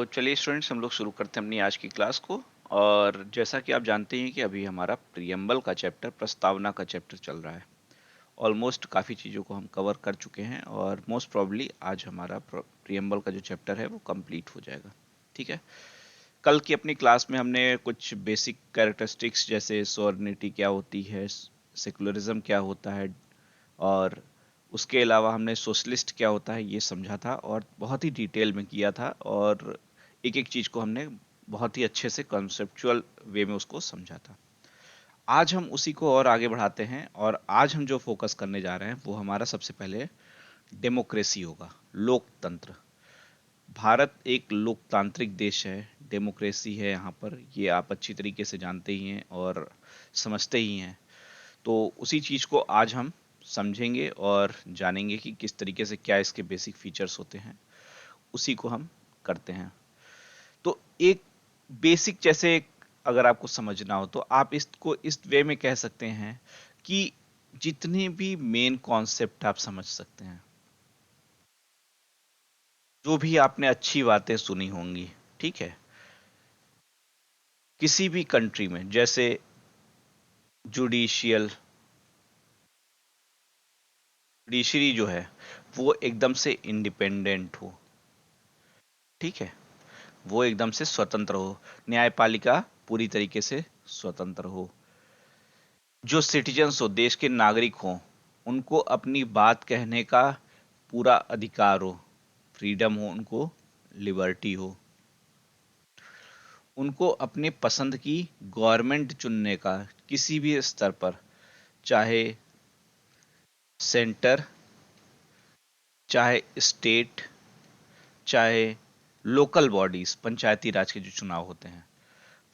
चलिए स्टूडेंट्स, हम लोग शुरू करते हैं अपनी आज की क्लास को। और जैसा कि आप जानते हैं कि अभी हमारा प्रियम्बल का चैप्टर, प्रस्तावना का चैप्टर चल रहा है। ऑलमोस्ट काफ़ी चीज़ों को हम कवर कर चुके हैं और मोस्ट प्रॉब्ली आज हमारा प्रियम्बल का जो चैप्टर है वो कंप्लीट हो जाएगा। ठीक है। कल की अपनी क्लास में हमने कुछ बेसिक कैरेक्टरिस्टिक्स जैसे सॉवरेनिटी क्या होती है, सेकुलरिज्म क्या होता है, और उसके अलावा हमने सोशलिस्ट क्या होता है ये समझा था और बहुत ही डिटेल में किया था। और एक एक चीज़ को हमने बहुत ही अच्छे से कॉन्सेप्चुअल वे में उसको समझा था। आज हम उसी को और आगे बढ़ाते हैं और आज हम जो फोकस करने जा रहे हैं वो हमारा सबसे पहले डेमोक्रेसी होगा, लोकतंत्र। भारत एक लोकतांत्रिक देश है, डेमोक्रेसी है यहाँ पर, ये आप अच्छी तरीके से जानते ही हैं और समझते ही हैं। तो उसी चीज़ को आज हम समझेंगे और जानेंगे कि किस तरीके से क्या इसके बेसिक फीचर्स होते हैं, उसी को हम करते हैं। तो एक बेसिक जैसे अगर आपको समझना हो तो आप इसको इस वे में कह सकते हैं कि जितने भी मेन कॉन्सेप्ट आप समझ सकते हैं, जो भी आपने अच्छी बातें सुनी होंगी, ठीक है, किसी भी कंट्री में, जैसे जुडिशियल जुडिशरी जो है वो एकदम से इंडिपेंडेंट हो, ठीक है, वो एकदम से स्वतंत्र हो, न्यायपालिका पूरी तरीके से स्वतंत्र हो, जो सिटीजन्स हो, देश के नागरिक हो, उनको अपनी बात कहने का पूरा अधिकार हो, फ्रीडम हो, उनको लिबर्टी हो, उनको अपने पसंद की गवर्नमेंट चुनने का किसी भी स्तर पर, चाहे सेंटर, चाहे स्टेट, चाहे लोकल बॉडीज, पंचायती राज के जो चुनाव होते हैं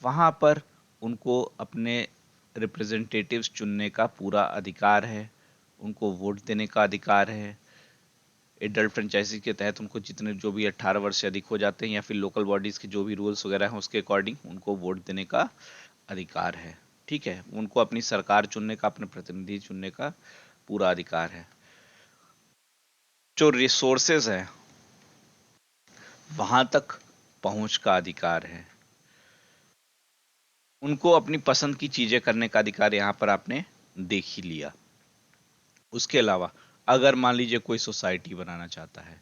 वहां पर उनको अपने रिप्रेजेंटेटिव्स चुनने का पूरा अधिकार है, उनको वोट देने का अधिकार है। एडल्ट फ्रेंचाइजी के तहत उनको जितने जो भी 18 वर्ष से अधिक हो जाते हैं या फिर लोकल बॉडीज के जो भी रूल्स वगैरह हैं उसके अकॉर्डिंग उनको वोट देने का अधिकार है, ठीक है, उनको अपनी सरकार चुनने का, अपने प्रतिनिधि चुनने का पूरा अधिकार है। जो रिसोर्सेज है वहां तक पहुंच का अधिकार है, उनको अपनी पसंद की चीजें करने का अधिकार यहाँ पर आपने देख ही लिया। उसके अलावा अगर मान लीजिए कोई सोसाइटी बनाना चाहता है,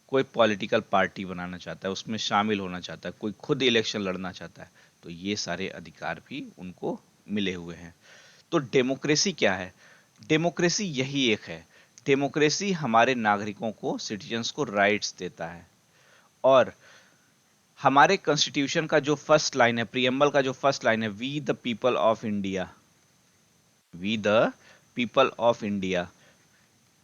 कोई पॉलिटिकल पार्टी बनाना चाहता है, उसमें शामिल होना चाहता है, कोई खुद इलेक्शन लड़ना चाहता है, तो ये सारे अधिकार भी उनको मिले हुए हैं। तो डेमोक्रेसी क्या है? डेमोक्रेसी यही एक है। डेमोक्रेसी हमारे नागरिकों को, सिटीजन्स को राइट्स देता है। और हमारे कॉन्स्टिट्यूशन का जो फर्स्ट लाइन है, प्रियम्बल का जो फर्स्ट लाइन है, we the people of India, we the people of India,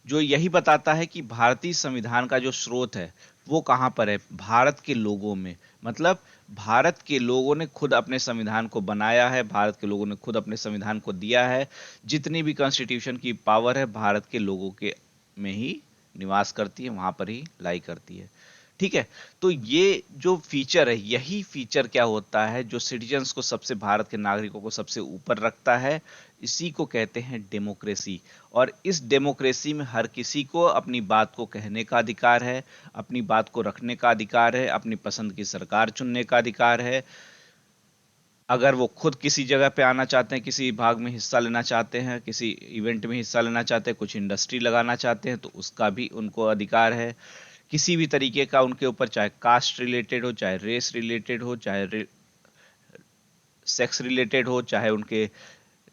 जो यही बताता है कि भारतीय संविधान का जो स्रोत है वो कहां पर है? भारत के लोगों में। मतलब भारत के लोगों ने खुद अपने संविधान को बनाया है, भारत के लोगों ने खुद अपने संविधान को दिया है। जितनी भी कॉन्स्टिट्यूशन की पावर है भारत के लोगों के में ही निवास करती है, वहां पर ही लाई करती है, ठीक है। तो ये जो फीचर है, यही फीचर क्या होता है जो सिटीजन्स को, सबसे, भारत के नागरिकों को सबसे ऊपर रखता है, इसी को कहते हैं डेमोक्रेसी। और इस डेमोक्रेसी में हर किसी को अपनी बात को कहने का अधिकार है, अपनी बात को रखने का अधिकार है, अपनी पसंद की सरकार चुनने का अधिकार है। अगर वो खुद किसी जगह पे आना चाहते हैं, किसी भाग में हिस्सा लेना चाहते हैं, किसी इवेंट में हिस्सा लेना चाहते हैं, कुछ इंडस्ट्री लगाना चाहते हैं, तो उसका भी उनको अधिकार है। किसी भी तरीके का उनके ऊपर, चाहे कास्ट रिलेटेड हो, चाहे रेस रिलेटेड हो, चाहे सेक्स रिलेटेड हो, चाहे उनके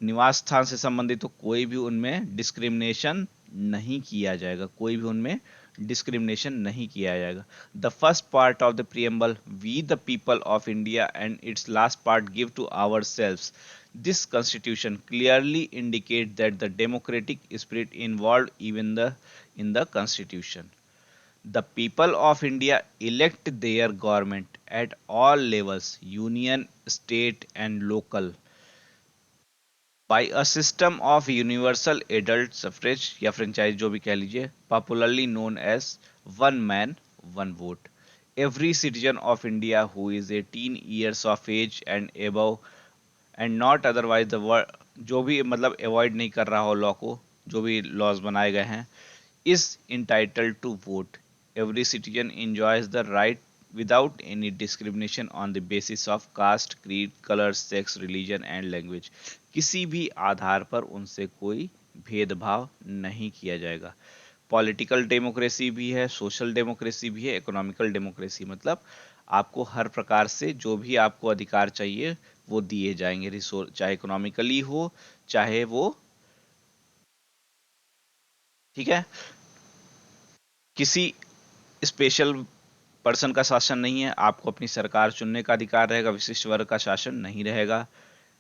निवास स्थान से संबंधित हो, कोई भी उनमें डिस्क्रिमिनेशन नहीं किया जाएगा, कोई भी उनमें डिस्क्रिमिनेशन नहीं किया जाएगा। The first part of the preamble, we the people of India, and its last part, give to ourselves this constitution clearly indicate that the democratic spirit involved even the in the constitution. The people of India elect their government at all levels, union, state and local, by a system of universal adult suffrage या franchise जो भी कह लीजिए, popularly known as one man one vote. Every citizen of India who is 18 years of age and above and not otherwise the जो भी मतलब avoid नहीं कर रहा हो लॉ को, जो भी लॉज बनाए गए हैं, is entitled to vote. Every citizen enjoys the right without any discrimination on the basis of caste, creed, color, sex, religion and language। किसी भी आधार पर उनसे कोई भेदभाव नहीं किया जाएगा। पॉलिटिकल डेमोक्रेसी भी है, सोशल डेमोक्रेसी भी है, इकोनॉमिकल डेमोक्रेसी, मतलब आपको हर प्रकार से जो भी आपको अधिकार चाहिए वो दिए जाएंगे, रिसोर्स चाहे इकोनॉमिकली हो चाहे वो, ठीक है, किसी स्पेशल पर्सन का शासन नहीं है, आपको अपनी सरकार चुनने का अधिकार रहेगा, विशिष्ट वर्ग का शासन नहीं रहेगा।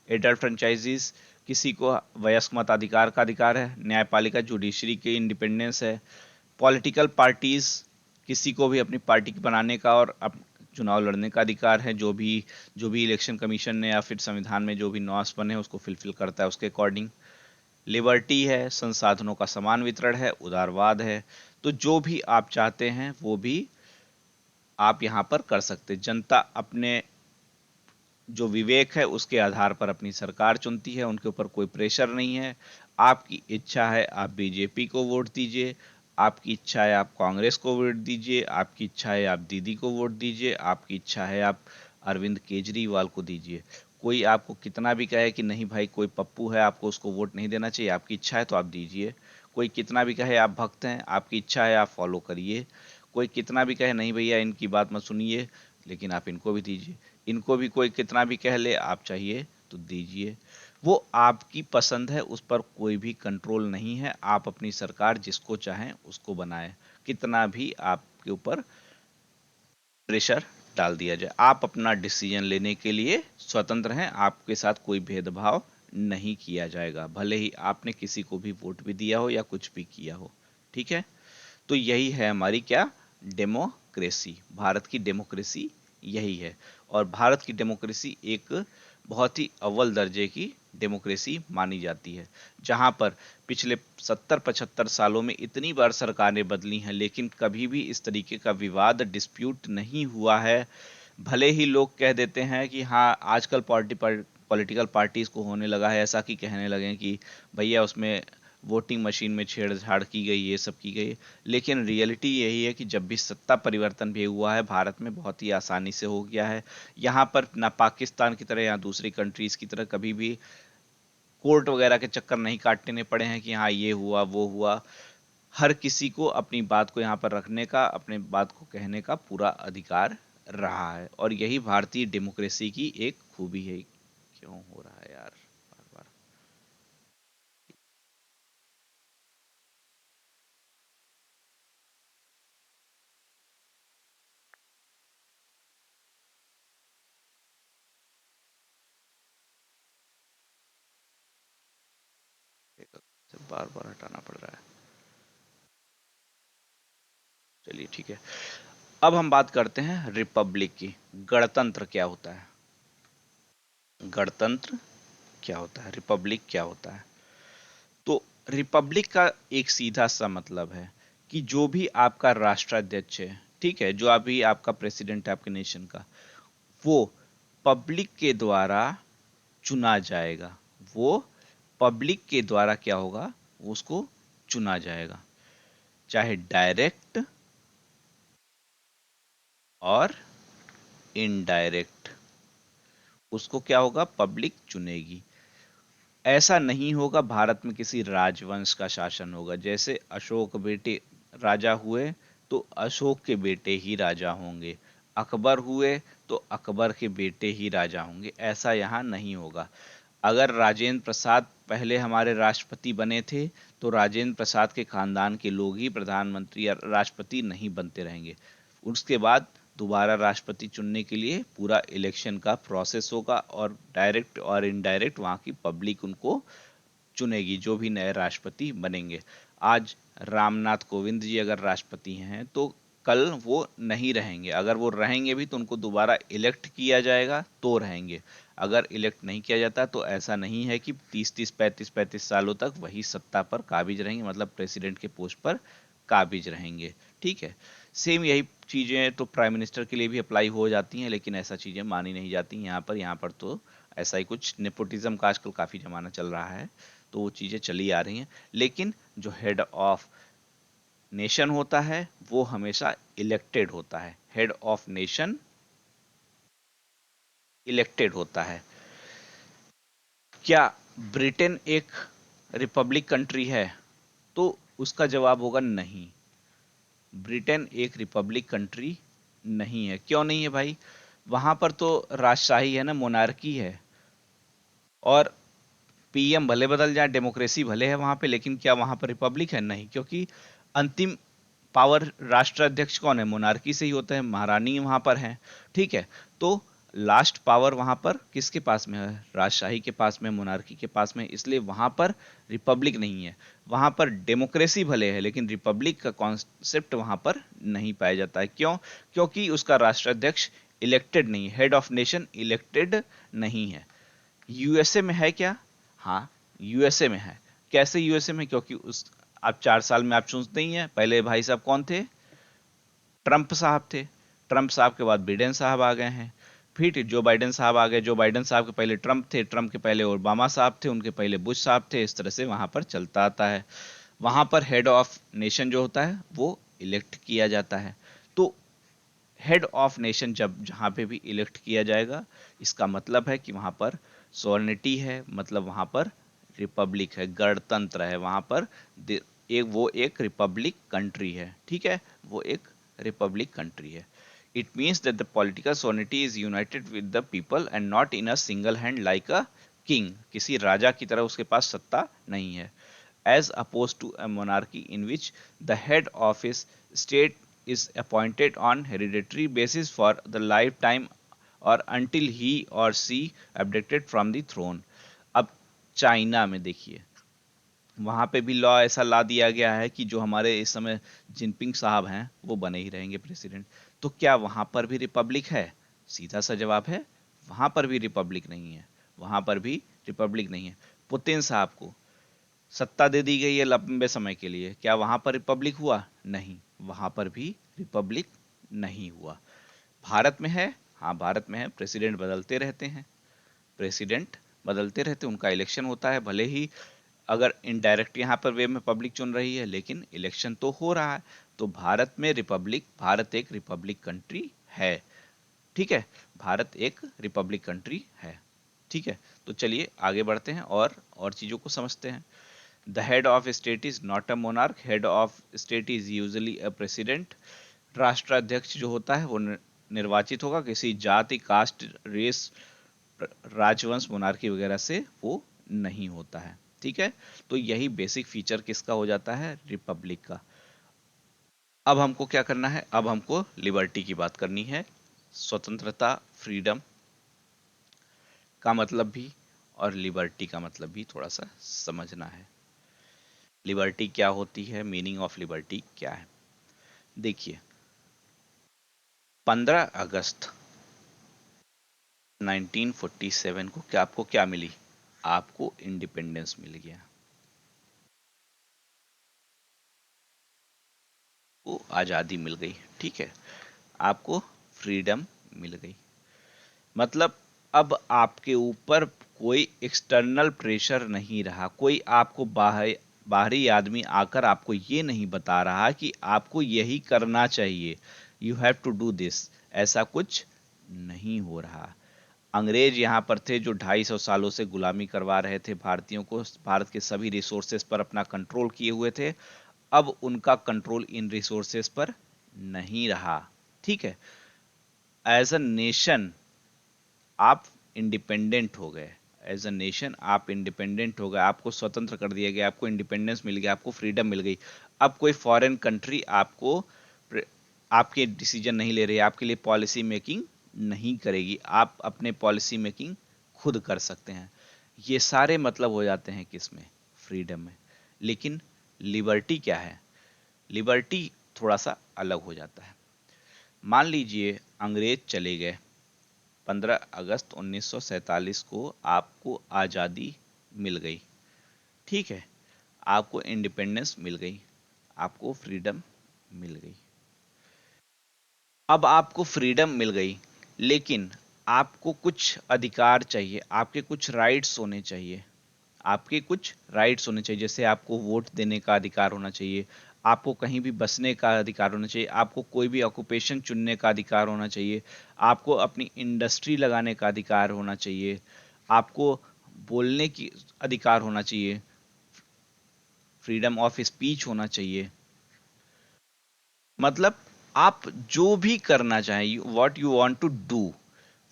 एडल्ट फ्रेंचाइजीज, किसी को वयस्क मताधिकार का अधिकार है। न्यायपालिका जुडिशरी की इंडिपेंडेंस है। पॉलिटिकल पार्टीज, किसी को भी अपनी पार्टी बनाने का और चुनाव लड़ने का अधिकार है, जो भी इलेक्शन कमीशन ने या फिर संविधान में जो भी नॉर्म्स बने हैं उसको फिलफिल करता है उसके अकॉर्डिंग। लिबर्टी है, संसाधनों का समान वितरण है, उदारवाद है। तो जो भी आप चाहते हैं वो भी आप यहाँ पर कर सकते। जनता अपने जो विवेक है उसके आधार पर अपनी सरकार चुनती है, उनके ऊपर कोई प्रेशर नहीं है। आपकी इच्छा है आप बीजेपी को वोट दीजिए, आपकी इच्छा है आप कांग्रेस को वोट दीजिए, आपकी इच्छा है आप दीदी को वोट दीजिए, आपकी इच्छा है आप अरविंद केजरीवाल को दीजिए। कोई आपको कितना भी कहे कि नहीं भाई कोई पप्पू है आपको उसको वोट नहीं देना चाहिए, आपकी इच्छा है तो आप दीजिए। कोई कितना भी कहे आप भक्त हैं, आपकी इच्छा है आप फॉलो करिए। कोई कितना भी कहे नहीं भैया इनकी बात मत सुनिए, लेकिन आप इनको भी दीजिए। इनको भी कोई कितना भी कह ले आप चाहिए तो दीजिए। वो आपकी पसंद है, उस पर कोई भी कंट्रोल नहीं है। आप अपनी सरकार जिसको चाहें उसको बनाएं, कितना भी आपके ऊपर प्रेशर डाल दिया जाए। आप अपना डिसीजन लेने के लिए स्वतंत्र हैं, आपके साथ कोई भेदभाव नहीं किया जाएगा, भले ही आपने किसी को भी वोट भी दिया हो या कुछ भी किया हो। ठीक है, तो यही है हमारी क्या, डेमोक्रेसी। भारत की डेमोक्रेसी यही है। और भारत की डेमोक्रेसी एक बहुत ही अव्वल दर्जे की डेमोक्रेसी मानी जाती है, जहां पर पिछले 70-75 सालों में इतनी बार सरकारें बदली हैं लेकिन कभी भी इस तरीके का विवाद डिस्प्यूट नहीं हुआ है। भले ही लोग कह देते हैं कि हाँ आजकल पॉलिटिकल पार्टीज को होने लगा है ऐसा कि कहने लगे कि भैया उसमें वोटिंग मशीन में छेड़छाड़ की गई, ये सब की गई, लेकिन रियलिटी यही है कि जब भी सत्ता परिवर्तन भी हुआ है भारत में बहुत ही आसानी से हो गया है। यहाँ पर ना पाकिस्तान की तरह या दूसरी कंट्रीज की तरह कभी भी कोर्ट वगैरह के चक्कर नहीं काटने पड़े हैं कि हाँ ये हुआ वो हुआ। हर किसी को अपनी बात को यहाँ पर रखने का, अपने बात को कहने का पूरा अधिकार रहा है, और यही भारतीय डेमोक्रेसी की एक खूबी है। क्यों हो रहा है यार बार बार। बार बार हटाना पड़ रहा है। चलिए ठीक है, अब हम बात करते हैं रिपब्लिक की। गणतंत्र क्या होता है, गणतंत्र क्या होता है, रिपब्लिक क्या होता है। तो रिपब्लिक का एक सीधा सा मतलब है कि जो भी आपका राष्ट्राध्यक्ष है, ठीक है, जो अभी आपका प्रेसिडेंट है आपके नेशन का, वो पब्लिक के द्वारा चुना जाएगा। वो पब्लिक के द्वारा क्या होगा, उसको चुना जाएगा, चाहे डायरेक्ट और इनडायरेक्ट, उसको क्या होगा, पब्लिक चुनेगी। ऐसा नहीं होगा भारत में किसी राजवंश का शासन होगा, जैसे अशोक बेटे राजा हुए तो अशोक के बेटे ही राजा होंगे, अकबर हुए तो अकबर के बेटे ही राजा होंगे, ऐसा यहाँ नहीं होगा। अगर राजेंद्र प्रसाद पहले हमारे राष्ट्रपति बने थे तो राजेंद्र प्रसाद के खानदान के लोग ही प्रधानमंत्री या राष्ट्रपति नहीं बनते रहेंगे। उसके बाद दोबारा राष्ट्रपति चुनने के लिए पूरा इलेक्शन का प्रोसेस होगा और डायरेक्ट और इनडायरेक्ट वहाँ की पब्लिक उनको चुनेगी, जो भी नए राष्ट्रपति बनेंगे। आज रामनाथ कोविंद जी अगर राष्ट्रपति हैं तो कल वो नहीं रहेंगे, अगर वो रहेंगे भी तो उनको दोबारा इलेक्ट किया जाएगा तो रहेंगे। अगर इलेक्ट नहीं किया जाता तो ऐसा नहीं है कि 30-30 35-35 सालों तक वही सत्ता पर काबिज रहेंगे, मतलब प्रेसिडेंट के पोस्ट पर काबिज रहेंगे। ठीक है, सेम यही चीज़ें तो प्राइम मिनिस्टर के लिए भी अप्लाई हो जाती हैं, लेकिन ऐसा चीज़ें मानी नहीं जाती यहाँ पर तो ऐसा ही कुछ नेपोटिज्म का आजकल काफ़ी ज़माना चल रहा है, तो वो चीज़ें चली आ रही हैं। लेकिन जो हेड ऑफ नेशन होता है वो हमेशा इलेक्टेड होता है, हेड ऑफ नेशन इलेक्टेड होता है। क्या ब्रिटेन एक रिपब्लिक कंट्री है? तो उसका जवाब होगा नहीं, ब्रिटेन एक रिपब्लिक कंट्री नहीं है। क्यों नहीं है भाई? वहां पर तो राजशाही है ना, मोनार्की है। और पीएम भले बदल जाए, डेमोक्रेसी भले है वहां पे, लेकिन क्या वहां पर रिपब्लिक है? नहीं, क्योंकि अंतिम पावर राष्ट्राध्यक्ष कौन है? मोनार्की से ही होता है, महारानी वहां पर है। ठीक है, तो लास्ट पावर वहां पर किसके पास में है? राजशाही के पास में, मोनार्की के पास में, इसलिए वहां पर रिपब्लिक नहीं है। वहां पर डेमोक्रेसी भले है, लेकिन रिपब्लिक का कॉन्सेप्ट वहां पर नहीं पाया जाता है। क्यों? क्योंकि उसका राष्ट्राध्यक्ष इलेक्टेड नहीं, हेड ऑफ नेशन इलेक्टेड नहीं है। यूएसए में है क्या? हाँ, यूएसए में है। कैसे यूएसए में? क्योंकि उस आप 4 साल में आप चुनते ही हैं। पहले भाई साहब कौन थे? ट्रंप साहब थे। ट्रंप साहब के बाद बिडेन साहब आ गए हैं। फिर जो बाइडेन साहब आ गए। जो बाइडेन साहब के पहले ट्रंप थे, ट्रंप के पहले ओबामा साहब थे, उनके पहले बुश साहब थे। इस तरह से वहां पर चलता आता है। वहां पर हेड ऑफ नेशन जो होता है वो इलेक्ट किया जाता है। तो हेड ऑफ नेशन जब जहां पे भी इलेक्ट किया जाएगा, इसका मतलब है कि वहां पर सॉवर्निटी है, मतलब वहां पर रिपब्लिक है, गणतंत्र है वहां पर। वो एक रिपब्लिक कंट्री है। ठीक है, वो एक रिपब्लिक कंट्री है। It means that the political sovereignty is United with the people and not in a single hand like a king. किसी राजा की तरह उसके पास सत्ता नहीं है। as opposed to a monarchy in which the head of his state is appointed on hereditary basis for the lifetime or until he or she abdicated from the throne। अब China में देखिए, वहां पे भी लॉ ऐसा ला दिया गया है कि जो हमारे इस समय जिनपिंग साहब हैं वो बने ही रहेंगे प्रेसिडेंट। तो क्या वहां पर भी रिपब्लिक है? सीधा सा जवाब है, वहां पर भी रिपब्लिक नहीं है। वहां पर भी रिपब्लिक नहीं है। पुतिन साहब को सत्ता दे दी गई है लंबे समय के लिए, क्या वहां पर रिपब्लिक हुआ? नहीं, वहां पर भी रिपब्लिक नहीं हुआ। भारत में है? हाँ, भारत में है। प्रेसिडेंट बदलते रहते हैं, प्रेसिडेंट बदलते रहते, उनका इलेक्शन होता है। भले ही अगर इनडायरेक्ट यहाँ पर वे में पब्लिक चुन रही है, लेकिन इलेक्शन तो हो रहा है। तो भारत में रिपब्लिक, भारत एक रिपब्लिक कंट्री है। ठीक है, भारत एक रिपब्लिक कंट्री है। ठीक है, तो चलिए आगे बढ़ते हैं और चीजों को समझते हैं। The head of state is not a monarch. Head of state is usually a president. राष्ट्राध्यक्ष जो होता है वो निर्वाचित होगा किसी जाति, कास्ट, रेस, राजवंश, मोनार्की वगैरह से वो नहीं होता है। ठीक है, तो यही बेसिक फीचर किसका हो जाता है? रिपब्लिक का। अब हमको क्या करना है? अब हमको लिबर्टी की बात करनी है। स्वतंत्रता, फ्रीडम का मतलब भी और लिबर्टी का मतलब भी थोड़ा सा समझना है। लिबर्टी क्या होती है, मीनिंग ऑफ लिबर्टी क्या है? देखिए, 15 अगस्त 1947 को क्या आपको क्या मिली? आपको इंडिपेंडेंस मिल गया, वो आज़ादी मिल गई। ठीक है, आपको फ्रीडम मिल गई। मतलब अब आपके ऊपर कोई एक्सटर्नल प्रेशर नहीं रहा। कोई आपको बाहरी आदमी आकर आपको ये नहीं बता रहा कि आपको यही करना चाहिए, you have to do this, ऐसा कुछ नहीं हो रहा। अंग्रेज यहाँ पर थे जो 250 सालों से गुलामी करवा रहे थे भारतीयों को, भारत के सभी रिसोर्सेस पर अपना कंट्रोल किए हुए थे। अब उनका कंट्रोल इन रिसोर्सेस पर नहीं रहा। ठीक है, एज अ नेशन आप इंडिपेंडेंट हो गए। एज अ नेशन आप इंडिपेंडेंट हो गए, आपको स्वतंत्र कर दिया गया, आपको इंडिपेंडेंस मिल गया, आपको फ्रीडम मिल गई। अब कोई फॉरेन कंट्री आपको आपके डिसीजन नहीं ले रही है, आपके लिए पॉलिसी मेकिंग नहीं करेगी। आप अपने पॉलिसी मेकिंग खुद कर सकते हैं। ये सारे मतलब हो जाते हैं किसमें? फ्रीडम में। लेकिन लिबर्टी क्या है? लिबर्टी थोड़ा सा अलग हो जाता है। मान लीजिए अंग्रेज चले गए, 15 अगस्त 1947 को आपको आज़ादी मिल गई। ठीक है, आपको इंडिपेंडेंस मिल गई, आपको फ्रीडम मिल गई। अब आपको फ्रीडम मिल गई, लेकिन आपको कुछ अधिकार चाहिए, आपके कुछ राइट्स होने चाहिए। आपके कुछ राइट्स होने चाहिए, जैसे आपको वोट देने का अधिकार होना चाहिए, आपको कहीं भी बसने का अधिकार होना चाहिए, आपको कोई भी ऑक्यूपेशन चुनने का अधिकार होना चाहिए, आपको अपनी इंडस्ट्री लगाने का अधिकार होना चाहिए, आपको बोलने की अधिकार होना चाहिए, फ्रीडम ऑफ स्पीच होना चाहिए। मतलब आप जो भी करना चाहें, what you want to do,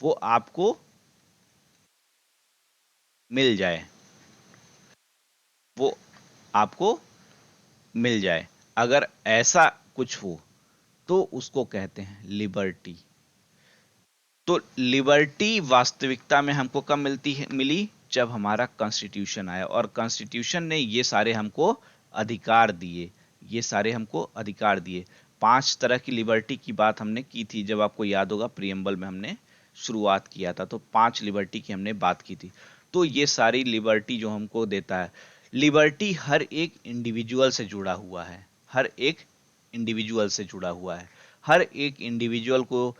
वो आपको मिल जाए, वो आपको मिल जाए। अगर ऐसा कुछ हो तो उसको कहते हैं लिबर्टी। तो लिबर्टी वास्तविकता में हमको कब मिली, जब हमारा कॉन्स्टिट्यूशन आया और कॉन्स्टिट्यूशन ने ये सारे हमको अधिकार दिए, ये सारे हमको अधिकार दिए। 5 तरह की लिबर्टी की बात हमने की थी, जब आपको याद होगा प्रियम्बल में हमने शुरुआत किया था, तो 5 लिबर्टी की हमने बात की थी। तो ये सारी लिबर्टी जो हमको देता है, लिबर्टी हर एक इंडिविजुअल से जुड़ा हुआ है, हर एक इंडिविजुअल से जुड़ा हुआ है। हर एक इंडिविजुअल को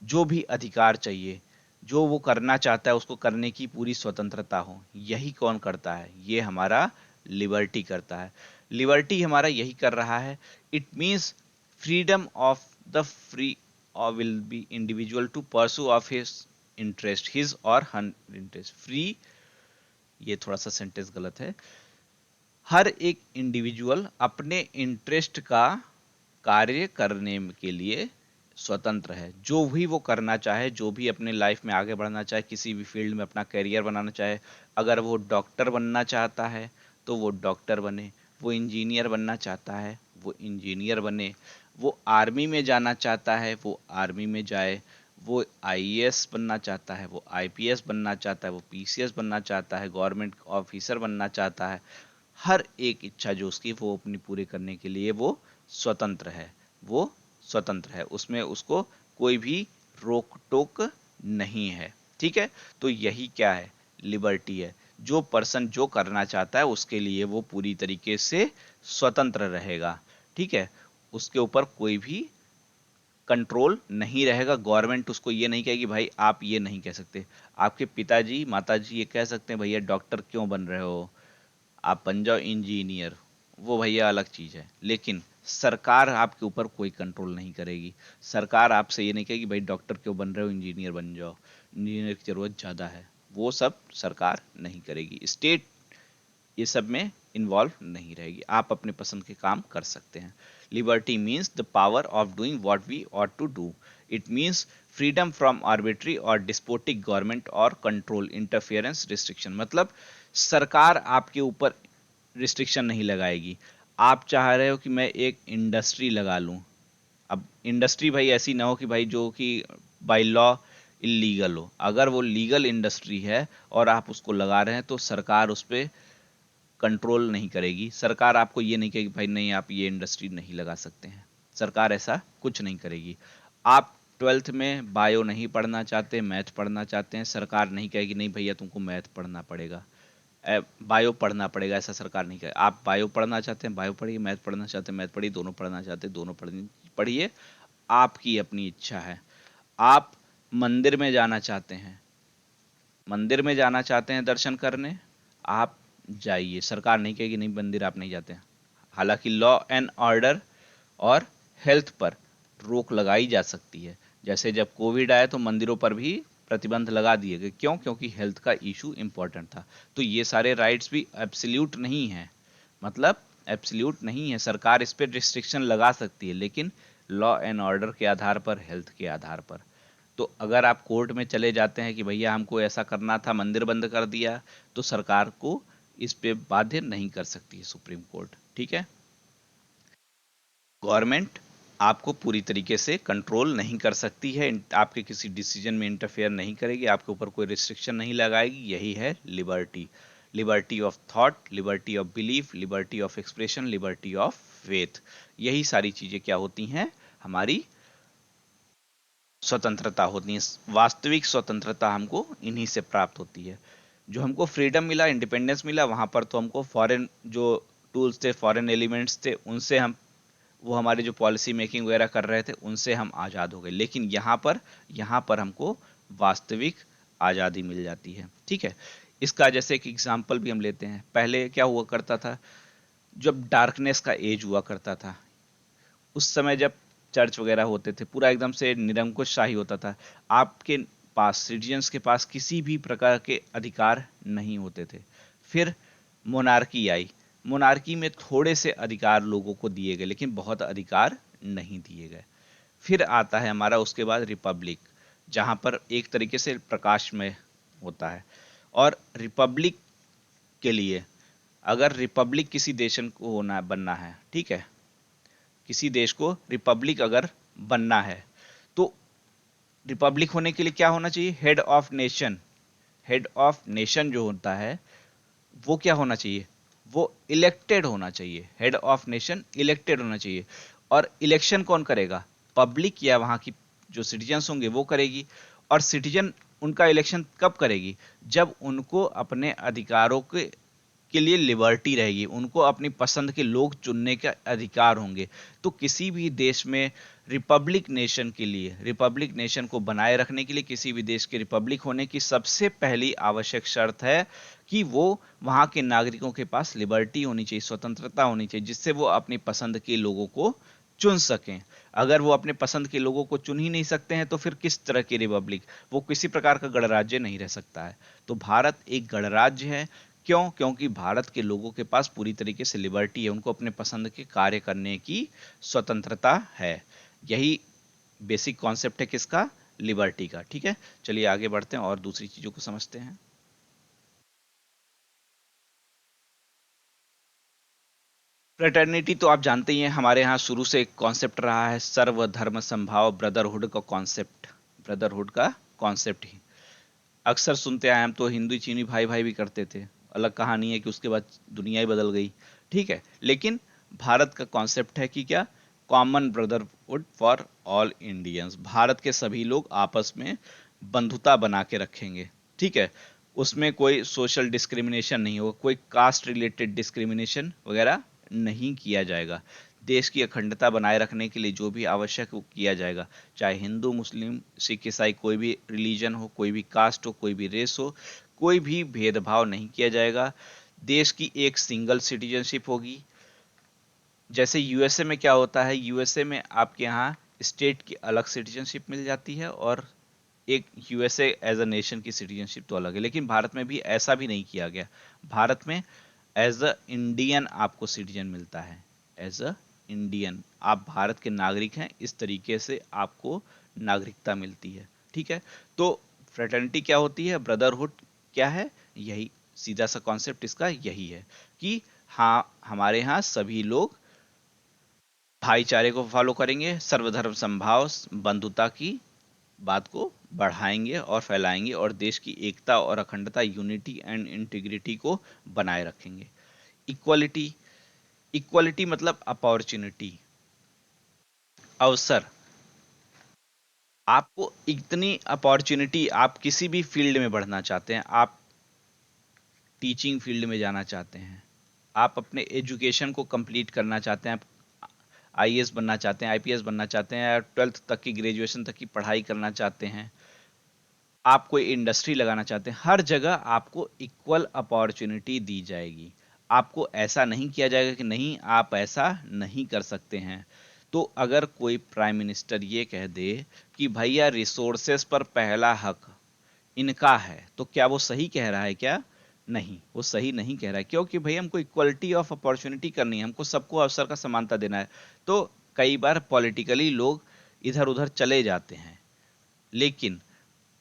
जो भी अधिकार चाहिए, जो वो करना चाहता है उसको करने की पूरी स्वतंत्रता हो, यही कौन करता है, ये हमारा लिबर्टी करता है। लिबर्टी हमारा यही कर रहा है। It means freedom of the free और will be individual to pursue of his interest, his और हर इंटरेस्ट फ्री, ये थोड़ा सा सेंटेंस गलत है। हर एक इंडिविजुअल अपने इंटरेस्ट का कार्य करने के लिए स्वतंत्र है। जो भी वो करना चाहे, जो भी अपने लाइफ में आगे बढ़ना चाहे, किसी भी फील्ड में अपना करियर बनाना चाहे, अगर वो डॉक्टर बनना चाहता है तो वो डॉक्टर बने, वो इंजीनियर बनना चाहता है वो इंजीनियर बने, वो आर्मी में जाना चाहता है वो आर्मी में जाए, वो आईएएस बनना चाहता है वो आईपीएस बनना चाहता है, वो पीसीएस बनना चाहता है, गवर्नमेंट ऑफिसर बनना चाहता है। हर एक इच्छा जो उसकी, वो अपनी पूरी करने के लिए वो स्वतंत्र है, वो स्वतंत्र है, उसमें उसको कोई भी रोक टोक नहीं है। ठीक है, तो यही क्या है, लिबर्टी है। जो पर्सन जो करना चाहता है उसके लिए वो पूरी तरीके से स्वतंत्र रहेगा। ठीक है, उसके ऊपर कोई भी कंट्रोल नहीं रहेगा। गवर्नमेंट उसको ये नहीं कहेगी भाई आप ये नहीं कह सकते। आपके पिताजी माताजी ये कह सकते हैं भैया डॉक्टर क्यों बन रहे हो, आप बन जाओ इंजीनियर, वो भैया अलग चीज है। लेकिन सरकार आपके ऊपर कोई कंट्रोल नहीं करेगी। सरकार आपसे ये नहीं कहेगी भाई डॉक्टर क्यों बन रहे हो, इंजीनियर बन जाओ, इंजीनियर की जरूरत ज्यादा है, वो सब सरकार नहीं करेगी। स्टेट ये सब में इन्वॉल्व नहीं रहेगी, आप अपने पसंद के काम कर सकते हैं। Liberty means the power of doing what we ought to do. It means freedom from arbitrary और डिस्पोटिक गवर्नमेंट और कंट्रोल इंटरफेरेंस रिस्ट्रिक्शन। मतलब सरकार आपके ऊपर रिस्ट्रिक्शन नहीं लगाएगी। आप चाह रहे हो कि मैं एक इंडस्ट्री लगा लूं, अब इंडस्ट्री भाई ऐसी ना हो कि भाई जो कि बाय लॉ इलीगल हो। अगर वो लीगल इंडस्ट्री है और आप उसको लगा रहे हैं तो सरकार उस पर कंट्रोल नहीं करेगी। सरकार आपको ये नहीं कहेगी भाई नहीं आप ये इंडस्ट्री नहीं लगा सकते हैं, सरकार ऐसा कुछ नहीं करेगी। आप 12th में बायो नहीं पढ़ना चाहते, मैथ पढ़ना चाहते हैं, सरकार नहीं कहेगी नहीं भैया तुमको मैथ पढ़ना पड़ेगा, बायो पढ़ना पड़ेगा, ऐसा सरकार नहीं कहे। आप बायो पढ़ना चाहते हैं बायो पढ़िए, मैथ पढ़ना चाहते हैं मैथ पढ़िए, दोनों पढ़ना चाहते हैं दोनों पढ़िए, आपकी अपनी इच्छा है। आप मंदिर में जाना चाहते हैं, मंदिर में जाना चाहते हैं दर्शन करने, आप जाइए, सरकार नहीं कहेगी नहीं मंदिर आप नहीं जाते हैं। हालांकि लॉ एंड ऑर्डर और हेल्थ पर रोक लगाई जा सकती है। जैसे जब कोविड आया तो मंदिरों पर भी प्रतिबंध लगा दिए गए, क्यों, क्योंकि हेल्थ का इशू इंपॉर्टेंट था। तो ये सारे राइट्स भी एब्सोल्यूट नहीं है, मतलब एब्सोल्यूट नहीं है, सरकार इस पर रिस्ट्रिक्शन लगा सकती है, लेकिन लॉ एंड ऑर्डर के आधार पर, हेल्थ के आधार पर। तो अगर आप कोर्ट में चले जाते हैं कि भैया हमको ऐसा करना था, मंदिर बंद कर दिया, तो सरकार को इस पे बाध्य नहीं कर सकती है सुप्रीम कोर्ट। ठीक है, गवर्नमेंट आपको पूरी तरीके से कंट्रोल नहीं कर सकती है, आपके किसी डिसीजन में इंटरफेयर नहीं करेगी, आपके ऊपर कोई रिस्ट्रिक्शन नहीं लगाएगी। यही है liberty. Liberty of thought, liberty of belief, liberty of expression, liberty of faith. यही सारी चीजें क्या होती हैं, हमारी स्वतंत्रता होती है। वास्तविक स्वतंत्रता हमको इन्हीं से प्राप्त होती है। जो हमको फ्रीडम मिला, इंडिपेंडेंस मिला, वहां पर तो हमको फॉरेन जो टूल्स थे, फॉरेन एलिमेंट्स थे, उनसे हम, वो हमारी जो पॉलिसी मेकिंग वगैरह कर रहे थे उनसे हम आज़ाद हो गए। लेकिन यहाँ पर हमको वास्तविक आज़ादी मिल जाती है। ठीक है, इसका जैसे एक एग्जाम्पल भी हम लेते हैं। पहले क्या हुआ करता था, जब डार्कनेस का एज हुआ करता था, उस समय जब चर्च वगैरह होते थे, पूरा एकदम से निरंकुश शाही होता था, आपके पास, सिटीजन्स के पास किसी भी प्रकार के अधिकार नहीं होते थे। फिर मोनार्की आई, मोनार्की में थोड़े से अधिकार लोगों को दिए गए, लेकिन बहुत अधिकार नहीं दिए गए। फिर आता है हमारा उसके बाद रिपब्लिक, जहां पर एक तरीके से प्रकाश में होता है। और रिपब्लिक के लिए, अगर रिपब्लिक किसी देश को होना बनना है, ठीक है, किसी देश को रिपब्लिक अगर बनना है, तो रिपब्लिक होने के लिए क्या होना चाहिए? Head of nation. Head of nation जो होता है वो क्या होना चाहिए? वो इलेक्टेड होना चाहिए। हेड ऑफ नेशन इलेक्टेड होना चाहिए। और इलेक्शन कौन करेगा? पब्लिक या वहां की जो सिटीजन्स होंगे वो करेगी। और सिटीजन उनका इलेक्शन कब करेगी? जब उनको अपने अधिकारों के लिए लिबर्टी रहेगी, उनको अपनी पसंद के लोग चुनने का अधिकार होंगे। तो किसी भी देश में रिपब्लिक नेशन के लिए, रिपब्लिक नेशन को बनाए रखने के लिए, किसी भी देश के रिपब्लिक होने की सबसे पहली आवश्यक शर्त है कि वो वहां के नागरिकों के पास लिबर्टी होनी चाहिए, स्वतंत्रता होनी चाहिए, जिससे वो अपनी पसंद के लोगों को चुन सकें। अगर वो अपने पसंद के लोगों को चुन ही नहीं सकते हैं तो फिर किस तरह की रिपब्लिक? वो किसी प्रकार का गणराज्य नहीं रह सकता है। तो भारत एक गणराज्य है। क्यों? क्योंकि भारत के लोगों के पास पूरी तरीके से लिबर्टी है, उनको अपने पसंद के कार्य करने की स्वतंत्रता है। यही बेसिक कॉन्सेप्ट है किसका? लिबर्टी का। ठीक है, चलिए आगे बढ़ते हैं और दूसरी चीजों को समझते हैं। फ्रेटर्निटी तो आप जानते ही हैं, हमारे यहाँ शुरू से एक कॉन्सेप्ट रहा है, सर्वधर्म संभाव, ब्रदरहुड का कॉन्सेप्ट। ब्रदरहुड का कॉन्सेप्ट ही अक्सर सुनते आए हम, तो हिंदू चीनी भाई भाई भी करते थे। अलग कहानी है कि उसके बाद दुनिया ही बदल गई। ठीक है, लेकिन भारत का कॉन्सेप्ट है कि क्या? Common brotherhood for all Indians. Bharat के सभी लोग आपस में बंधुता बना के रखेंगे। ठीक है, उसमें कोई सोशल डिस्क्रिमिनेशन नहीं होगा, कोई कास्ट रिलेटेड डिस्क्रिमिनेशन वगैरह नहीं किया जाएगा। देश की अखंडता बनाए रखने के लिए जो भी आवश्यक वो किया जाएगा, चाहे हिंदू, मुस्लिम, सिख, ईसाई, कोई भी रिलीजन हो, कोई भी कास्ट हो, कोई भी रेस हो, कोई भी भेदभाव नहीं किया जाएगा। देश की एक सिंगल सिटीजनशिप होगी। जैसे यूएसए में क्या होता है, यूएसए में आपके यहाँ स्टेट की अलग सिटीजनशिप मिल जाती है और एक यूएसए एज अ नेशन की सिटीजनशिप तो अलग है। लेकिन भारत में भी ऐसा भी नहीं किया गया। भारत में एज अ इंडियन आपको सिटीजन मिलता है। एज अ इंडियन आप भारत के नागरिक हैं, इस तरीके से आपको नागरिकता मिलती है। ठीक है, तो फ्रेटर्निटी क्या होती है, ब्रदरहुड क्या है? यही सीधा सा कॉन्सेप्ट इसका यही है कि हाँ, हमारे यहाँ सभी लोग भाईचारे को फॉलो करेंगे, सर्वधर्म संभाव, बंधुता की बात को बढ़ाएंगे और फैलाएंगे, और देश की एकता और अखंडता, यूनिटी एंड इंटीग्रिटी को बनाए रखेंगे। इक्वलिटी, इक्वलिटी मतलब अपॉर्चुनिटी, अवसर। आपको इतनी अपॉर्चुनिटी, आप किसी भी फील्ड में बढ़ना चाहते हैं, आप टीचिंग फील्ड में जाना चाहते हैं, आप अपने एजुकेशन को कंप्लीट करना चाहते हैं, आप आईएएस बनना चाहते हैं, आईपीएस बनना चाहते हैं, या 12th तक की, ग्रेजुएशन तक की पढ़ाई करना चाहते हैं, आप कोई इंडस्ट्री लगाना चाहते हैं, हर जगह आपको इक्वल अपॉर्चुनिटी दी जाएगी। आपको ऐसा नहीं किया जाएगा कि नहीं, आप ऐसा नहीं कर सकते हैं। तो अगर कोई प्राइम मिनिस्टर ये कह दे कि भैया रिसोर्सेस पर पहला हक इनका है, तो क्या वो सही कह रहा है क्या? नहीं, वो सही नहीं कह रहा है। क्योंकि भाई हमको इक्वलिटी ऑफ अपॉर्चुनिटी करनी है, हमको सबको अवसर का समानता देना है। तो कई बार पॉलिटिकली लोग इधर उधर चले जाते हैं, लेकिन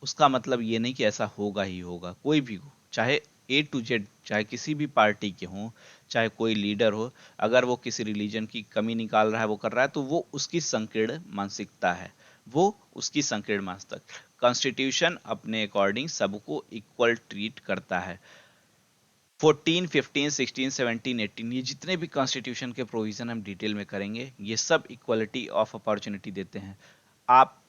उसका मतलब ये नहीं कि ऐसा होगा ही होगा। कोई भी हो, चाहे ए टू जेड, चाहे किसी भी पार्टी के हों, चाहे कोई लीडर हो, अगर वो किसी रिलीजन की कमी निकाल रहा है, वो कर रहा है, तो वो उसकी संकीर्ण मानसिकता है, वो उसकी संकीर्ण मानसिकता। कॉन्स्टिट्यूशन अपने अकॉर्डिंग सबको इक्वल ट्रीट करता है। 14, 15, 16, 17, 18, ये जितने भी कॉन्स्टिट्यूशन के प्रोविजन हम डिटेल में करेंगे, ये सब इक्वलिटी ऑफ अपॉर्चुनिटी देते हैं। आप,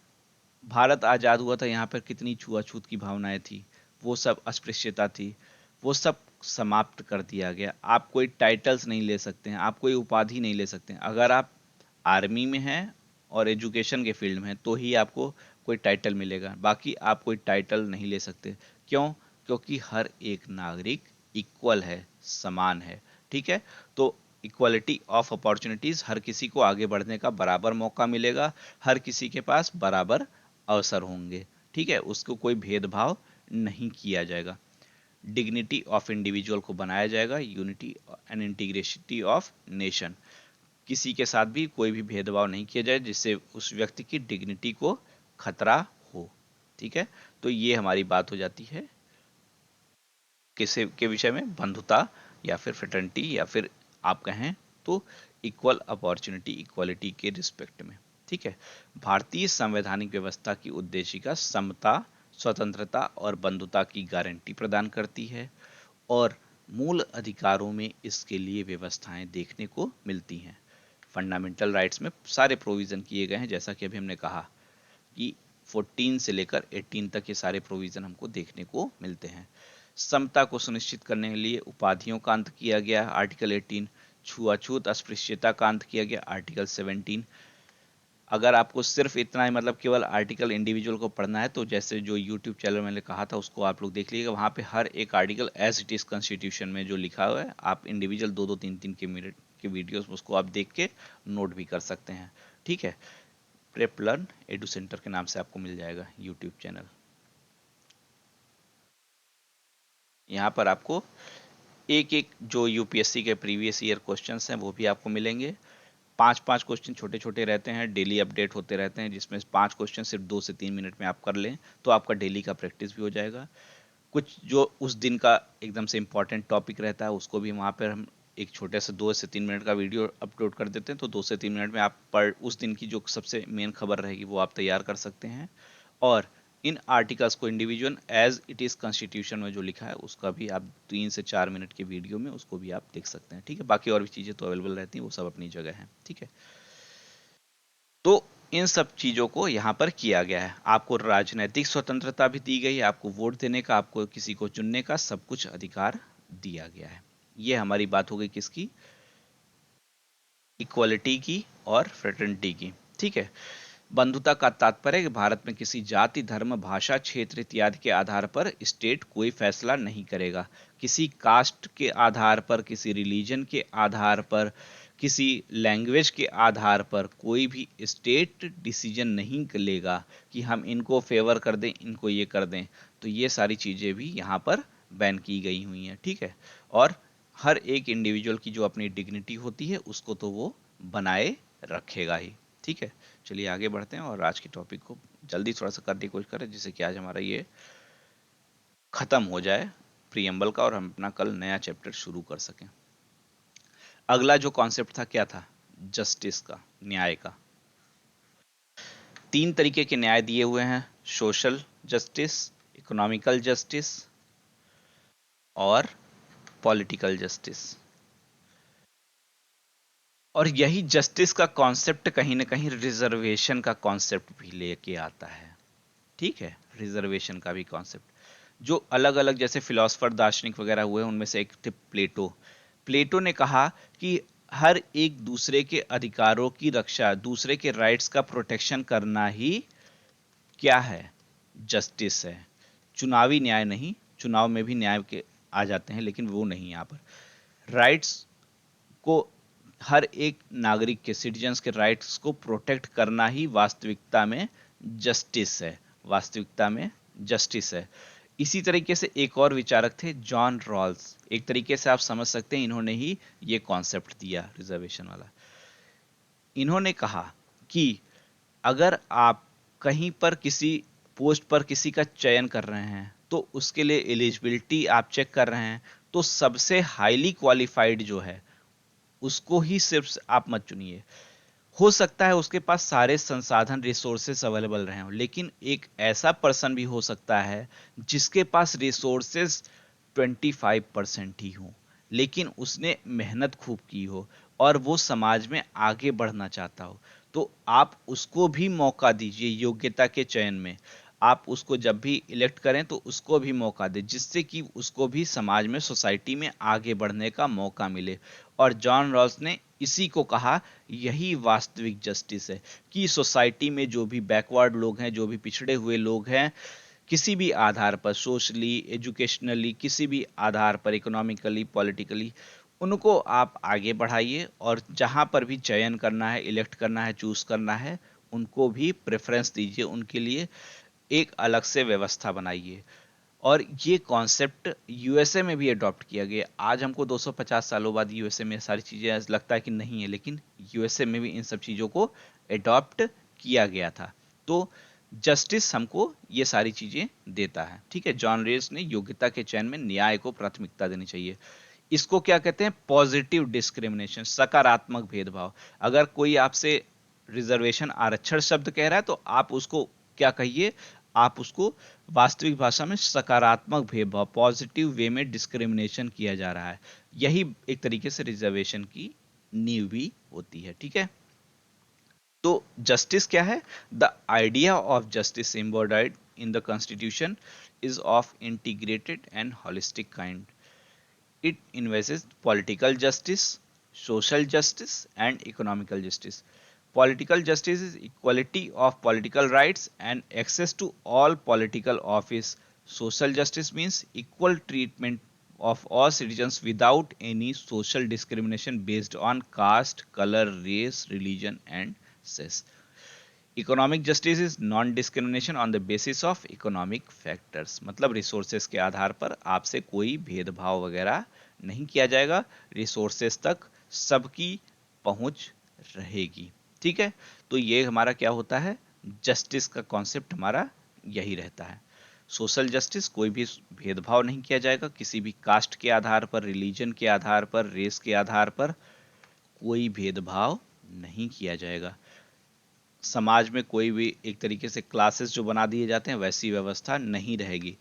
भारत आज़ाद हुआ था, यहाँ पर कितनी छुआछूत की भावनाएं थी, वो सब अस्पृश्यता थी, वो सब समाप्त कर दिया गया। आप कोई टाइटल्स नहीं ले सकते हैं, आप कोई उपाधि नहीं ले सकते हैं। अगर आप आर्मी में हैं और एजुकेशन के फील्ड में हैं तो ही आपको कोई टाइटल मिलेगा, बाकी आप कोई टाइटल नहीं ले सकते। क्यों? क्योंकि हर एक नागरिक इक्वल है, समान है। ठीक है, तो इक्वालिटी ऑफ अपॉर्चुनिटीज, हर किसी को आगे बढ़ने का बराबर मौका मिलेगा, हर किसी के पास बराबर अवसर होंगे, ठीक है, उसको कोई भेदभाव नहीं किया जाएगा। डिग्निटी ऑफ इंडिविजुअल को बनाया जाएगा, यूनिटी एंड इंटीग्रेसिटी ऑफ नेशन, किसी के साथ भी कोई भी भेदभाव नहीं किया जाए जिससे उस व्यक्ति की डिग्निटी को खतरा हो, ठीक है। तो ये हमारी बात हो जाती है किसी के विषय में, बंधुता या फिर फ्रेटर्निटी या फिर आप कहें तो इक्वल अपॉर्चुनिटी इक्वालिटी के रिस्पेक्ट में, ठीक है। भारतीय संवैधानिक व्यवस्था की उद्देशिका समता, स्वतंत्रता और बंधुता की गारंटी प्रदान करती है और मूल अधिकारों में इसके लिए व्यवस्थाएं देखने को मिलती हैं। फंडामेंटल राइट्स में सारे प्रोविजन किए गए हैं, जैसा कि अभी हमने कहा कि 14 से लेकर 18 तक ये सारे प्रोविजन हमको देखने को मिलते हैं। समता को सुनिश्चित करने के लिए उपाधियों का अंत किया गया आर्टिकल 18, छुआछूत अस्पृश्यता का अंत किया गया आर्टिकल 17। अगर आपको सिर्फ इतना ही मतलब केवल आर्टिकल इंडिविजुअल को पढ़ना है तो जैसे जो यूट्यूब चैनल मैंने कहा था उसको आप लोग देख लीजिएगा, वहाँ पे हर एक article as it is constitution में जो लिखा हुआ है, आप इंडिविजुअल 2-2 3-3 के मिनट के वीडियोस उसको आप देख के नोट भी कर सकते हैं, ठीक है। प्रेप लर्न एडू सेंटर के नाम से आपको मिल जाएगा यूट्यूब चैनल। यहाँ पर आपको एक एक जो यूपीएससी के प्रीवियस ईयर क्वेश्चंस हैं वो भी आपको मिलेंगे। 5-5 क्वेश्चन छोटे छोटे रहते हैं, डेली अपडेट होते रहते हैं, जिसमें 5 क्वेश्चन सिर्फ 2 से 3 मिनट में आप कर लें तो आपका डेली का प्रैक्टिस भी हो जाएगा। कुछ जो उस दिन का एकदम से इम्पॉर्टेंट टॉपिक रहता है उसको भी वहाँ पर हम एक छोटे से 2 से 3 मिनट का वीडियो अपलोड कर देते हैं, तो 2 से 3 मिनट में आप पर उस दिन की जो सबसे मेन खबर रहेगी वो आप तैयार कर सकते हैं। और इन आर्टिकल्स को individual as it is constitution में जो लिखा है उसका भी आप 3 से 4 मिनट के वीडियो में उसको भी आप देख सकते हैं, ठीक है। बाकी और भी चीज़ें तो अवेलेबल रहती हैं, वो सब अपनी जगह हैं, ठीक है। तो इन सब चीज़ों को यहाँ पर किया गया है। आपको राजनीतिक स्वतंत्रता भी दी गई है, आपको वोट देने का, आपको किसी को चुनने का सब कुछ अधिकार दिया गया है। ये हमारी बात हो गई किसकी, इक्वलिटी की और फ्रेटर्निटी की, ठीक है। बंधुता का तात्पर्य है कि भारत में किसी जाति, धर्म, भाषा, क्षेत्र इत्यादि के आधार पर स्टेट कोई फैसला नहीं करेगा। किसी कास्ट के आधार पर, किसी रिलीजन के आधार पर, किसी लैंग्वेज के आधार पर कोई भी स्टेट डिसीजन नहीं लेगा कि हम इनको फेवर कर दें, इनको ये कर दें। तो ये सारी चीज़ें भी यहाँ पर बैन की गई हुई हैं, ठीक है। और हर एक इंडिविजुअल की जो अपनी डिग्निटी होती है उसको तो वो बनाए रखेगा ही, ठीक है। चलिए आगे बढ़ते हैं और आज के टॉपिक को जल्दी थोड़ा सा करने की कोशिश करें जिससे कि आज हमारा ये खत्म हो जाए प्रीएम्बल का और हम अपना कल नया चैप्टर शुरू कर सकें। अगला जो कॉन्सेप्ट था क्या था, जस्टिस का, न्याय का। 3 तरीके के न्याय दिए हुए हैं, सोशल जस्टिस, इकोनॉमिकल जस्टिस और पॉलिटिकल जस्टिस। और यही जस्टिस का कॉन्सेप्ट कहीं ना कहीं रिजर्वेशन का कॉन्सेप्ट भी लेके आता है, ठीक है। रिजर्वेशन का भी कॉन्सेप्ट जो अलग अलग जैसे फिलोसफर दार्शनिक वगैरह हुए उनमें से एक थे प्लेटो। प्लेटो ने कहा कि हर एक दूसरे के अधिकारों की रक्षा, दूसरे के राइट्स का प्रोटेक्शन करना ही क्या है, जस्टिस है। चुनावी न्याय नहीं, चुनाव में भी न्याय के आ जाते हैं लेकिन वो नहीं, यहाँ पर राइट्स को, हर एक नागरिक के, सिटीजन्स के राइट्स को प्रोटेक्ट करना ही वास्तविकता में जस्टिस है, वास्तविकता में जस्टिस है। इसी तरीके से एक और विचारक थे जॉन रॉल्स, एक तरीके से आप समझ सकते हैं इन्होंने ही ये कॉन्सेप्ट दिया रिजर्वेशन वाला। इन्होंने कहा कि अगर आप कहीं पर किसी पोस्ट पर किसी का चयन कर रहे हैं तो उसके लिए एलिजिबिलिटी आप चेक कर रहे हैं, तो सबसे हाईली क्वालिफाइड जो है उसको ही सिर्फ आप मत चुनिए। हो सकता है उसके पास सारे संसाधन रिसोर्सेस अवेलेबल रहे हों, लेकिन एक ऐसा पर्सन भी हो सकता है जिसके पास रिसोर्सेस 25% ही हो, लेकिन उसने मेहनत खूब की हो और वो समाज में आगे बढ़ना चाहता हो, तो आप उसको भी मौका दीजिए योग्यता के चयन में। आप उसको जब भी इलेक्ट करें तो उसको भी मौका दें जिससे कि उसको भी समाज में, सोसाइटी में आगे बढ़ने का मौका मिले। और जॉन रॉल्स ने इसी को कहा यही वास्तविक जस्टिस है कि सोसाइटी में जो भी बैकवर्ड लोग हैं, जो भी पिछड़े हुए लोग हैं, किसी भी आधार पर, सोशली, एजुकेशनली, किसी भी आधार पर, इकोनॉमिकली, पॉलिटिकली, उनको आप आगे बढ़ाइए, और जहां पर भी चयन करना है, इलेक्ट करना है, चूज करना है, उनको भी प्रेफरेंस दीजिए, उनके लिए एक अलग से व्यवस्था बनाइए। और ये कॉन्सेप्ट यूएसए में भी अडॉप्ट किया गया। आज हमको 250 सालों बाद यूएसए में सारी चीजें लगता है कि नहीं है, लेकिन यूएसए में भी इन सब चीजों को अडॉप्ट किया गया था। तो जस्टिस हमको ये सारी चीजें देता है। ठीक है, जॉन रेस ने योग्यता के चयन में न्याय को प्राथमिकता देनी चाहिए। इसको क्या कहते हैं? पॉजिटिव डिस्क्रिमिनेशन, सकारात्मक भेदभाव। अगर कोई आपसे रिजर्वेशन, आरक्षण शब्द कह रहा है, तो आप उसको क्या कहिए? आप उसको वास्तविक भाषा में सकारात्मक भेदभाव, पॉजिटिव वे में डिस्क्रिमिनेशन किया जा रहा है। यही एक तरीके से रिजर्वेशन की नींव भी होती है। ठीक है, तो जस्टिस क्या है? The idea of justice embodied in the constitution is of integrated and holistic kind. It envisages political justice, social justice, and economical justice. Political justice is equality of political rights and access to all political office. Social justice means equal treatment of all citizens without any social discrimination based on caste, color, race, religion, and sex. Economic justice is non discrimination on the basis of economic factors, मतलब resources के आधार पर आपसे कोई भेदभाव वगैरह नहीं किया जाएगा, रिसोर्सेस तक सबकी पहुंच रहेगी। ठीक है, तो ये हमारा क्या होता है? जस्टिस का कॉन्सेप्ट हमारा यही रहता है। सोशल जस्टिस, कोई भी भेदभाव नहीं किया जाएगा, किसी भी कास्ट के आधार पर, रिलीजन के आधार पर, रेस के आधार पर कोई भेदभाव नहीं किया जाएगा। समाज में कोई भी एक तरीके से क्लासेस जो बना दिए जाते हैं, वैसी व्यवस्था नहीं रहेगी।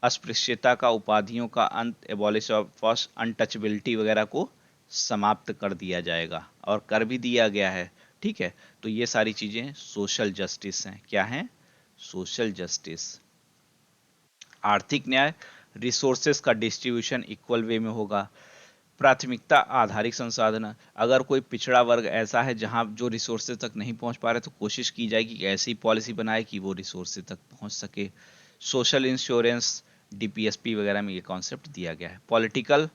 अस्पृश्यता का, उपाधियों का अंत, एबॉलिश ऑफ अनटचबिलिटी वगैरह को समाप्त कर दिया जाएगा, और कर भी दिया गया है। ठीक है, तो ये सारी चीजें सोशल जस्टिस हैं। क्या हैं? Social justice. आर्थिक न्याय, रिसोर्सेस का डिस्ट्रीब्यूशन इक्वल वे में होगा। प्राथमिकता आधारित संसाधन, अगर कोई पिछड़ा वर्ग ऐसा है जहां जो रिसोर्सेज तक नहीं पहुंच पा रहे, तो कोशिश की जाएगी कि ऐसी पॉलिसी बनाए कि वो रिसोर्सेज तक पहुंच सके। सोशल इंश्योरेंस, डीपीएसपी वगैरह में ये कॉन्सेप्ट दिया गया है। पॉलिटिकल,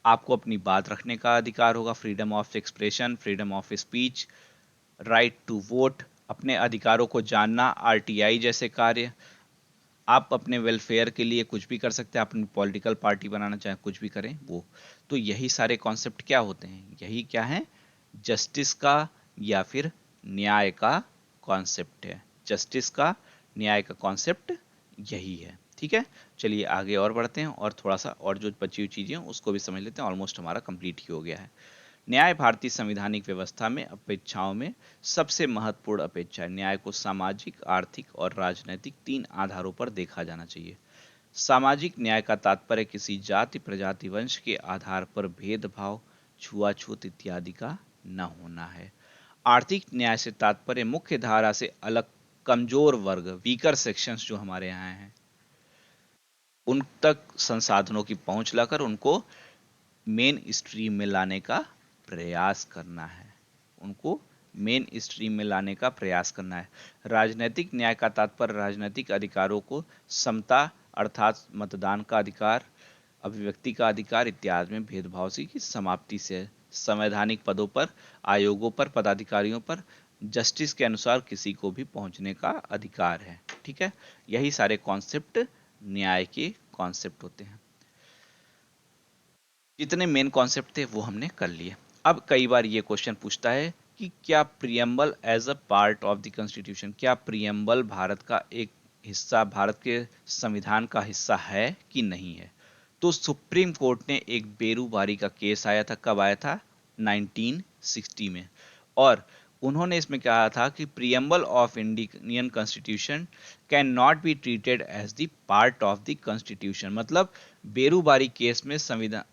आपको अपनी बात रखने का अधिकार होगा, freedom of expression, freedom of speech, right to vote, अपने अधिकारों को जानना, आरटीआई जैसे कार्य। आप अपने वेलफेयर के लिए कुछ भी कर सकते हैं, अपनी पॉलिटिकल पार्टी बनाना चाहें, कुछ भी करें वो। तो यही सारे कॉन्सेप्ट क्या होते हैं? यही क्या है? जस्टिस का या फिर न्याय का कॉन्सेप्ट है। जस्टिस का, न्याय का कॉन्सेप्ट यही है। ठीक है, चलिए आगे और बढ़ते हैं, और थोड़ा सा और जो बची हुई चीजें हैं उसको भी समझ लेते हैं। ऑलमोस्ट हमारा कंप्लीट ही हो गया है। न्याय भारतीय संवैधानिक व्यवस्था में अपेक्षाओं में सबसे महत्वपूर्ण अपेक्षा है। न्याय को सामाजिक, आर्थिक और राजनैतिक तीन आधारों पर देखा जाना चाहिए। सामाजिक न्याय का तात्पर्य किसी जाति, प्रजाति, वंश के आधार पर भेदभाव, छुआछूत इत्यादि का न होना है। आर्थिक न्याय से तात्पर्य मुख्य धारा से अलग कमजोर वर्ग, वीकर सेक्शंस जो हमारे यहाँ हैं, उन तक संसाधनों की पहुंच लाकर उनको मेन स्ट्रीम में लाने का प्रयास करना है। उनको मेन स्ट्रीम में लाने का प्रयास करना है। राजनीतिक न्याय का तात्पर्य राजनीतिक अधिकारों को समता, अर्थात मतदान का अधिकार, अभिव्यक्ति का अधिकार इत्यादि में भेदभाव की समाप्ति से है। संवैधानिक पदों पर, आयोगों पर, पदाधिकारियों पर जस्टिस के अनुसार किसी को भी पहुंचने का अधिकार है। ठीक है, यही सारे कॉन्सेप्ट न्याय के कॉन्सेप्ट होते हैं। जितने मेन कॉन्सेप्ट थे वो हमने कर लिए। अब कई बार ये क्वेश्चन पूछता है कि क्या preamble as a part of the constitution, क्या प्रियम्बल भारत का एक हिस्सा, भारत के संविधान का हिस्सा है कि नहीं है? तो सुप्रीम कोर्ट ने एक बेरूबारी का केस आया था, कब आया था? 1960 में। और उन्होंने इसमें कहा था कि preamble of Indian constitution can not be treated as the part of the constitution. मतलब बेरूबारी केस में संविधान,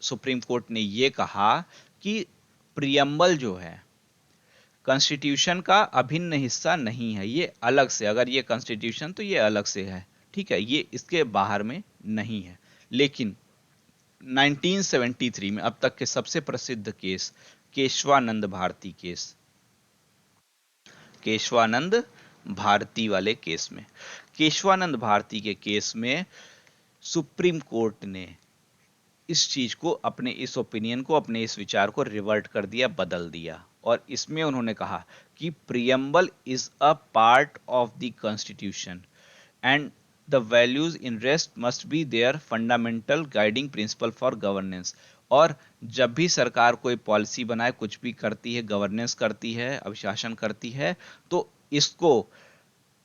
सुप्रीम कोर्ट ने यह कहा कि प्रियम्बल जो है कॉन्स्टिट्यूशन का अभिन्न हिस्सा नहीं है, ये अलग से, अगर ये कॉन्स्टिट्यूशन तो ये अलग से है। ठीक है, ये इसके बाहर में नहीं है। लेकिन 1973 में अब तक के सबसे प्रसिद्ध केस, केशवानंद भारती केस, केशवानंद भारती वाले केस में, केशवानंद भारती के केस में सुप्रीम कोर्ट ने इस चीज को, अपने इस ओपिनियन को, अपने इस विचार को रिवर्ट कर दिया, बदल दिया। और इसमें उन्होंने कहा कि preamble is a part of the constitution and the values in rest must be there fundamental guiding principal for governance. और जब भी सरकार कोई पॉलिसी बनाए, कुछ भी करती है, गवर्नेंस करती है, अभिशासन करती है, तो इसको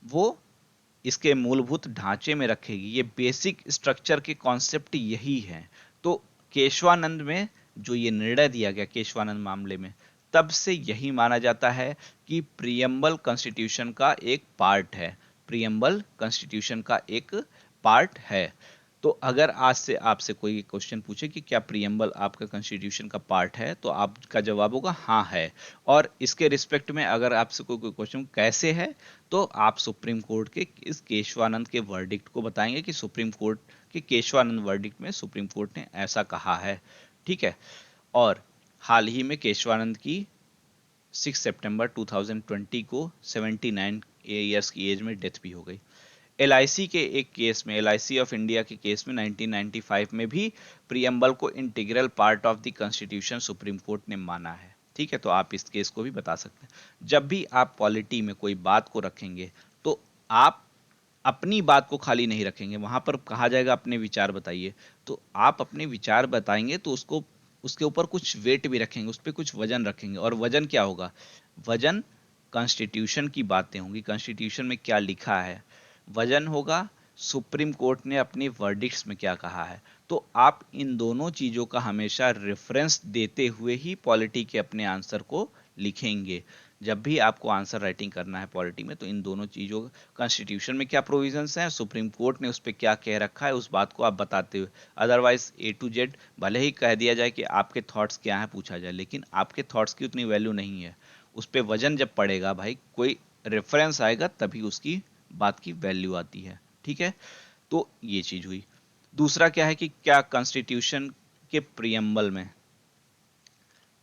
वो इसके मूलभूत ढांचे में रखेगी। ये बेसिक स्ट्रक्चर के कॉन्सेप्ट यही है। तो केशवानंद में जो ये निर्णय दिया गया, केशवानंद मामले में, तब से यही माना जाता है कि प्रियम्बल कॉन्स्टिट्यूशन का एक पार्ट है। प्रियम्बल कॉन्स्टिट्यूशन का एक पार्ट है। तो अगर आज से आपसे कोई क्वेश्चन पूछे कि क्या प्रियम्बल आपका कॉन्स्टिट्यूशन का पार्ट है, तो आपका जवाब होगा हाँ है। और इसके रिस्पेक्ट में अगर आपसे कोई क्वेश्चन कैसे है, तो आप सुप्रीम कोर्ट के इस केशवानंद के वर्डिक्ट को बताएंगे कि सुप्रीम कोर्ट के केशवानंद वर्डिक्ट में सुप्रीम कोर्ट ने ऐसा कहा है। ठीक है। और हाल ही में केशवानंद की 6 सितंबर 2020 को 79 ईयर्स की एज में डेथ भी हो गई। एलआईसी के एक केस में, एलआईसी ऑफ इंडिया के केस में 1995 में भी प्रियम्बल को integral part of the constitution supreme court ने माना है। ठीक है। तो आप इस केस को भी बता सकते हैं। जब भी आप पॉलिटी में कोई बात को रखेंगे, तो आप अपनी बात को खाली नहीं रखेंगे। वहां पर कहा जाएगा अपने विचार बताइए, तो आप अपने विचार बताएंगे तो उसको, उसके ऊपर कुछ वेट भी रखेंगे, उस पर कुछ वजन रखेंगे। और वजन क्या होगा? वजन कॉन्स्टिट्यूशन की बातें होंगी, कॉन्स्टिट्यूशन में क्या लिखा है। वजन होगा सुप्रीम कोर्ट ने अपनी वर्डिक्ट्स में क्या कहा है। तो आप इन दोनों चीजों का हमेशा रेफरेंस देते हुए ही पॉलिटी के अपने आंसर को लिखेंगे। जब भी आपको आंसर राइटिंग करना है पॉलिटी में, तो इन दोनों चीजों, कॉन्स्टिट्यूशन में क्या प्रोविजंस हैं, सुप्रीम कोर्ट ने उस पर क्या कह रखा है, उस बात को आप बताते हुए। अदरवाइज ए टू जेड भले ही कह दिया जाए कि आपके थॉट्स क्या हैं, पूछा जाए, लेकिन आपके थॉट्स की उतनी वैल्यू नहीं है। उस पर वजन जब पड़ेगा भाई, कोई रेफरेंस आएगा, तभी उसकी बात की वैल्यू आती है। ठीक है। तो ये चीज हुई। दूसरा क्या है कि क्या कॉन्स्टिट्यूशन के प्रियम्बल में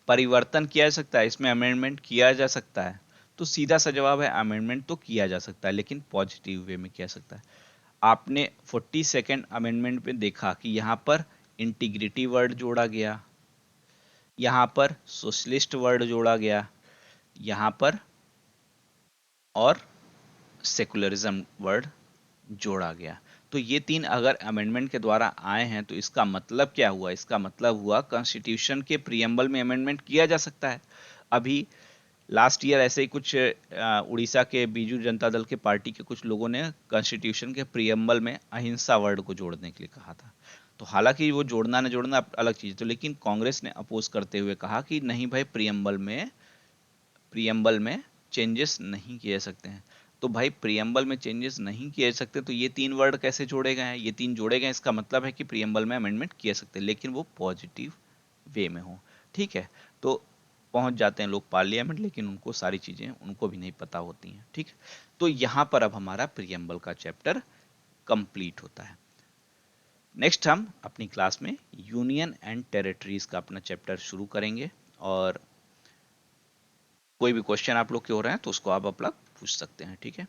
परिवर्तन किया जा सकता है, इसमें अमेंडमेंट किया जा सकता है? तो सीधा सा जवाब है अमेंडमेंट तो किया जा सकता है, लेकिन पॉजिटिव वे में किया सकता है। आपने 42nd अमेंडमेंट में देखा कि यहां पर इंटीग्रिटी वर्ड जोड़ा गया, यहां पर सोशलिस्ट वर्ड जोड़ा गया, यहां पर और सेकुलरिज्म वर्ड जोड़ा गया। तो ये तीन अगर अमेंडमेंट के द्वारा आए हैं, तो इसका मतलब क्या हुआ? इसका मतलब हुआ कॉन्स्टिट्यूशन के प्रियम्बल में अमेंडमेंट किया जा सकता है। अभी लास्ट ईयर ऐसे ही कुछ उड़ीसा के बीजू जनता दल के पार्टी के कुछ लोगों ने कॉन्स्टिट्यूशन के प्रियम्बल में अहिंसा वर्ड को जोड़ने के लिए कहा था। तो हालांकि वो जोड़ना न जोड़ना अलग चीज, तो लेकिन कांग्रेस ने अपोज करते हुए कहा कि नहीं भाई, प्रियम्बल में चेंजेस नहीं किए जा सकते हैं। तो भाई प्रियम्बल में चेंजेस नहीं किए जा सकते, तो ये तीन वर्ड कैसे जोड़े गए हैं? ये तीन जोड़े गए, इसका मतलब है कि प्रियम्बल में अमेंडमेंट किए सकते हैं, लेकिन वो पॉजिटिव वे में हो। ठीक है। तो पहुंच जाते हैं लोग पार्लियामेंट, लेकिन उनको सारी चीजें उनको भी नहीं पता होती हैं। ठीक है। तो यहां पर अब हमारा प्रियम्बल का चैप्टर कंप्लीट होता है। नेक्स्ट हम अपनी क्लास में यूनियन एंड टेरिटरीज का अपना चैप्टर शुरू करेंगे। और कोई भी क्वेश्चन आप लोग के हो रहे हैं तो उसको आप अपना पूछ सकते हैं। ठीक है।